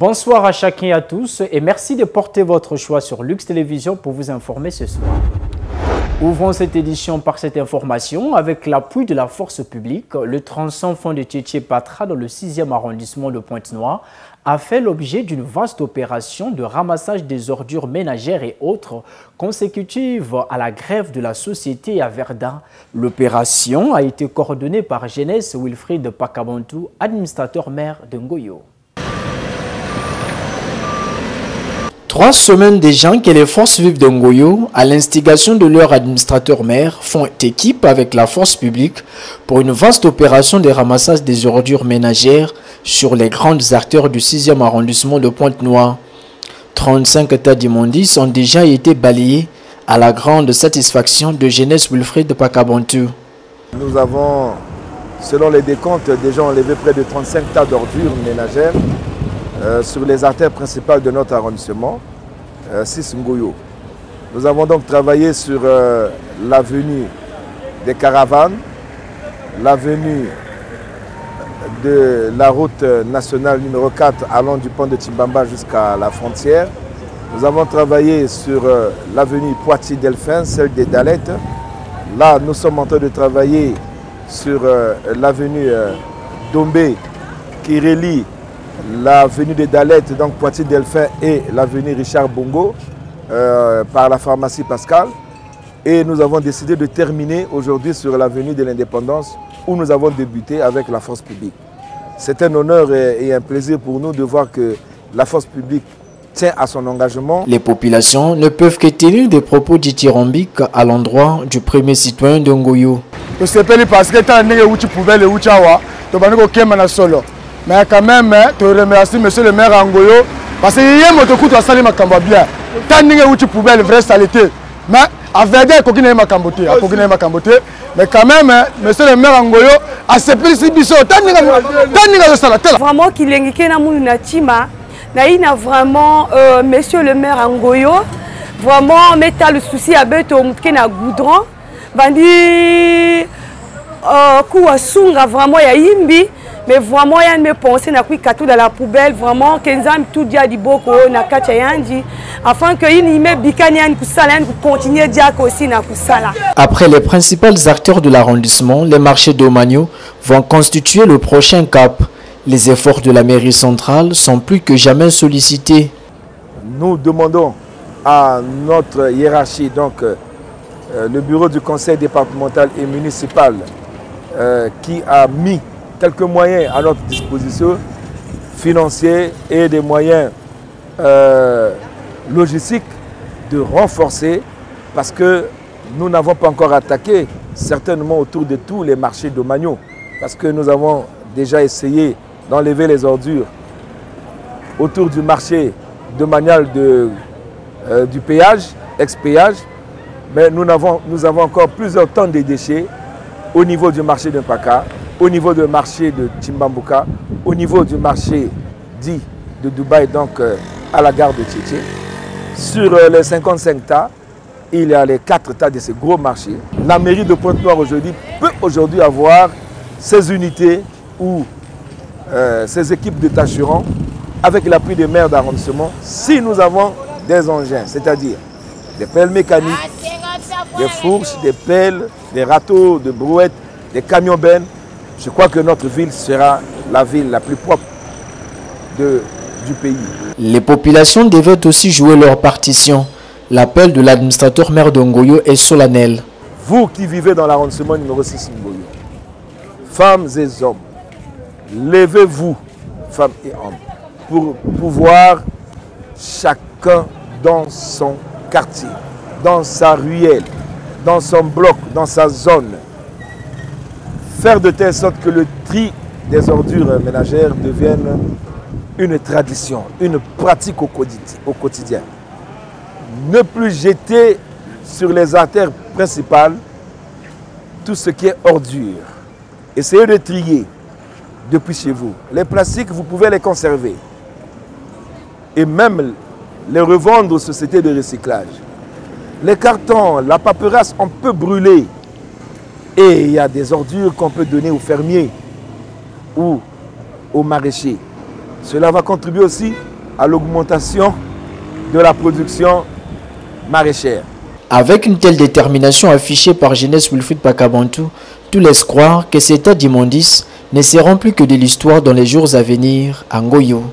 Bonsoir à chacun et à tous et merci de porter votre choix sur Lux Télévision pour vous informer ce soir. Ouvrons cette édition par cette information avec l'appui de la force publique. Le tronçon Fond de Tchétché-Patra dans le 6e arrondissement de Pointe-Noire a fait l'objet d'une vaste opération de ramassage des ordures ménagères et autres consécutives à la grève de la société à Verdun. L'opération a été coordonnée par Jeunesse Wilfried Pakabantou, administrateur maire de Ngoyo. 3 semaines déjà que les forces vives de Ngoyo, à l'instigation de leur administrateur maire, font équipe avec la force publique pour une vaste opération de ramassage des ordures ménagères sur les grandes artères du 6e arrondissement de Pointe-Noire. 35 tas d'immondices ont déjà été balayés à la grande satisfaction de Jeunesse Wilfried Pakabantou. Nous avons, selon les décomptes, déjà enlevé près de 35 tas d'ordures ménagères sur les artères principales de notre arrondissement, 6 Ngoyo. Nous avons donc travaillé sur l'avenue des Caravanes, l'avenue de la route nationale numéro 4 allant du pont de Timbamba jusqu'à la frontière. Nous avons travaillé sur l'avenue Poitiers-Delphin, celle des Dalettes. Là, nous sommes en train de travailler sur l'avenue Dombé qui relie l'avenue des Dalettes, donc Poitiers-Delphin et l'avenue Richard Bongo par la pharmacie Pascal. Et nous avons décidé de terminer aujourd'hui sur l'avenue de l'Indépendance où nous avons débuté avec la force publique. C'est un honneur et un plaisir pour nous de voir que la force publique tient à son engagement. Les populations ne peuvent que tenir des propos dithyrambiques à l'endroit du premier citoyen de Ngoyo. Mais quand même, je remercie monsieur le maire Ngoyo parce qu'il y a un coup de salir ma bien. Tant que poubelle vraie saleté. Mais à Verdun, il y a ma camboté. Mais quand même, monsieur le maire Ngoyo a ce principe. Vraiment qu'il y a vraiment monsieur le maire Ngoyo. Vraiment, mettre le souci à bête au Moukena Goudron. Bandi Kouasunga, vraiment, il y a Imbi. Mais vraiment, il y a une pensée dans la poubelle, vraiment, 15 ans, tout dia di boko, na kachayandi, afin que y ait bikanian kusala, continuer dia aussi na kusala. Après les principaux acteurs de l'arrondissement, les marchés d'Omagno vont constituer le prochain cap. Les efforts de la mairie centrale sont plus que jamais sollicités. Nous demandons à notre hiérarchie, donc le bureau du conseil départemental et municipal, qui a mis quelques moyens à notre disposition, financiers et des moyens logistiques, de renforcer parce que nous n'avons pas encore attaqué certainement autour de tous les marchés d'Omagno parce que nous avons déjà essayé d'enlever les ordures autour du marché domanial du péage, ex-péage, mais nous avons encore plusieurs tonnes de déchets au niveau du marché de Mpaka, au niveau du marché de Timbambuka, au niveau du marché dit de Dubaï, donc à la gare de Tchétché. Sur les 55 tas, il y a les 4 tas de ces gros marchés. La mairie de Pointe-Noire peut aujourd'hui avoir ses unités ou ses équipes de tâcherons avec l'appui des maires d'arrondissement si nous avons des engins, c'est-à-dire des pelles mécaniques, des fourches, des pelles, des râteaux, des brouettes, des camions bennes. Je crois que notre ville sera la ville la plus propre du pays. Les populations devaient aussi jouer leur partition. L'appel de l'administrateur maire de Ngoyo est solennel. Vous qui vivez dans l'arrondissement numéro 6 Ngoyo, femmes et hommes, levez-vous, femmes et hommes, pour pouvoir chacun dans son quartier, dans sa ruelle, dans son bloc, dans sa zone, faire de telle sorte que le tri des ordures ménagères devienne une tradition, une pratique au quotidien. Ne plus jeter sur les artères principales tout ce qui est ordure. Essayez de trier depuis chez vous. Les plastiques, vous pouvez les conserver et même les revendre aux sociétés de recyclage. Les cartons, la paperasse, on peut brûler. Et il y a des ordures qu'on peut donner aux fermiers ou aux maraîchers. Cela va contribuer aussi à l'augmentation de la production maraîchère. Avec une telle détermination affichée par Jeunesse Wilfried Pakabantou, tout laisse croire que ces états d'immondice ne seront plus que de l'histoire dans les jours à venir à Ngoyo.